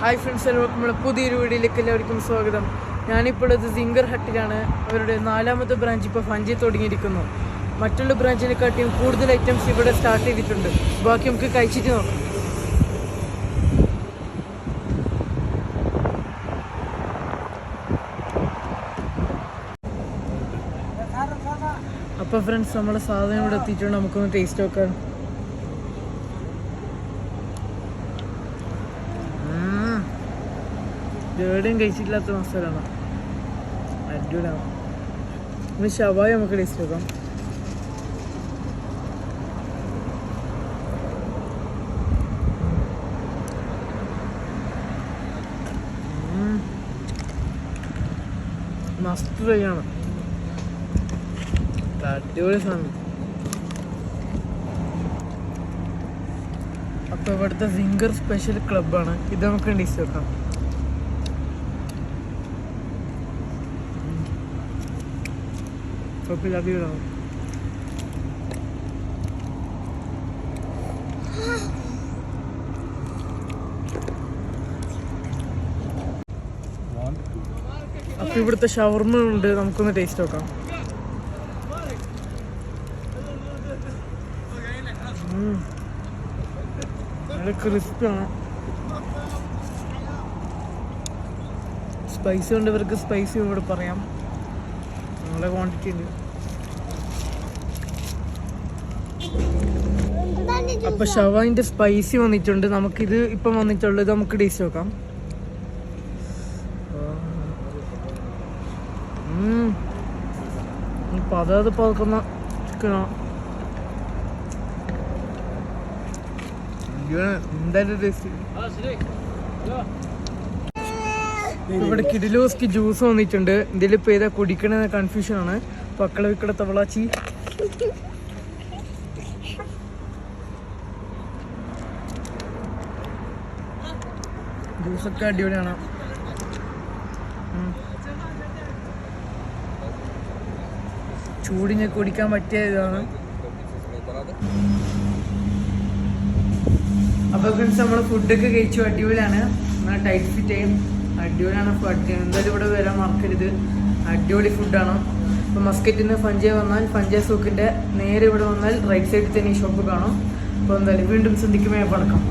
Hi friends, എല്ലാവർക്കും നമ്മുടെ പുതിയൊരു വീഡിയോയിലേക്ക് എല്ലാവർക്കും സ്വാഗതം. ഞാനിപ്പോൾ ഇത് സിംഗർ ഹട്ടിലാണ്. അവരുടെ 4ാമത്തെ ബ്രാഞ്ച് ഇപ്പോൾ ഫഞ്ചി തുടങ്ങിയിരിക്കുന്നു. മറ്റുള്ള ബ്രാഞ്ചിനെക്കാട്ടിയും കൂടുതൽ ഐറ്റംസ് ഇവിടെ സ്റ്റാർട്ട് ചെയ്തിട്ടുണ്ട്. ബാക്കി നമുക്ക് കഴിച്ചിട്ട് നോക്കാം. അപ്പോൾ ഫ്രണ്ട്സ്, നമ്മുടെ സാധനം ഇവിടെ എത്തിയിട്ടുണ്ട്. നമുക്കൊന്ന് ടേസ്റ്റ് നോക്കാം. എവിടെയും കഴിച്ചിട്ടില്ലാത്ത മസാലയാണ്, അടിപൊളിയാണ്. ഇനി ഷവായ നമുക്ക് ടേസ്റ്റ് നോക്കാം. മസ്റ്റ് ഫ്രൈ ആണ്, അടിപൊളി സാധനം. അപ്പോൾ ഇവിടുത്തെ സിംഗർ സ്പെഷ്യൽ ക്ലബ്ബാണ് ഇത്. നമുക്ക് ടേസ്റ്റ് നോക്കാം. അടിപൊളിയാണ്. അപ്പോൾ ഇവിടുത്തെ ഷവർമ ഉണ്ട്, നമുക്കൊന്ന് ടേസ്റ്റ് നോക്കാം. നല്ല ക്രിസ്പിയാണ്. സ്പൈസി ഉണ്ട്, ഇവർക്ക് സ്പൈസി ഇവിടെ പറയാം. നല്ല ക്വാണ്ടിറ്റി ഉണ്ട്. അപ്പൊ ഷവായിന്റെ സ്പൈസി വന്നിട്ടുണ്ട്. നമുക്കിത് ഇപ്പം വന്നിട്ടുള്ളത് നമുക്ക് ടേസ്റ്റ് നോക്കാം. പതാത് പതക്കുന്ന ചിക്കനാണ്. എന്തായാലും ടേസ്റ്റ്. ഇവിടെ കിഡിലോസ്ക്ക് ജ്യൂസ് വന്നിട്ടുണ്ട്. ഇതിലിപ്പോൾ ഏതാ കുടിക്കണമെന്ന് കൺഫ്യൂഷനാണ്. പക്കള വിക്കട തവളാച്ചി. ജ്യൂസൊക്കെ അടിപൊളിയാണ്. ചൂടിന് കുടിക്കാൻ പറ്റിയ ഇതാണ്. അപ്പോൾ ഫ്രണ്ട്സ്, നമ്മൾ ഫുഡൊക്കെ കഴിച്ചു. അടിപൊളിയാണ്, നല്ല ടൈറ്റ് ഫിറ്റ് ചെയ്യും. അടിപൊളിയാണ് ഫുഡ്. എന്തായാലും ഇവിടെ വരാൻ മറക്കരുത്. അടിപൊളി ഫുഡാണ്. ഇപ്പോൾ മസ്കറ്റിൽ നിന്ന് ഫഞ്ചേ വന്നാൽ ഫഞ്ചേ സൂക്കിൻ്റെ നേരെ ഇവിടെ വന്നാൽ റൈറ്റ് സൈഡിൽ തന്നെ ഈ ഷോപ്പ് കാണും. അപ്പോൾ എന്തായാലും വീണ്ടും സന്ധിക്കുമ്പോൾ പടക്കം.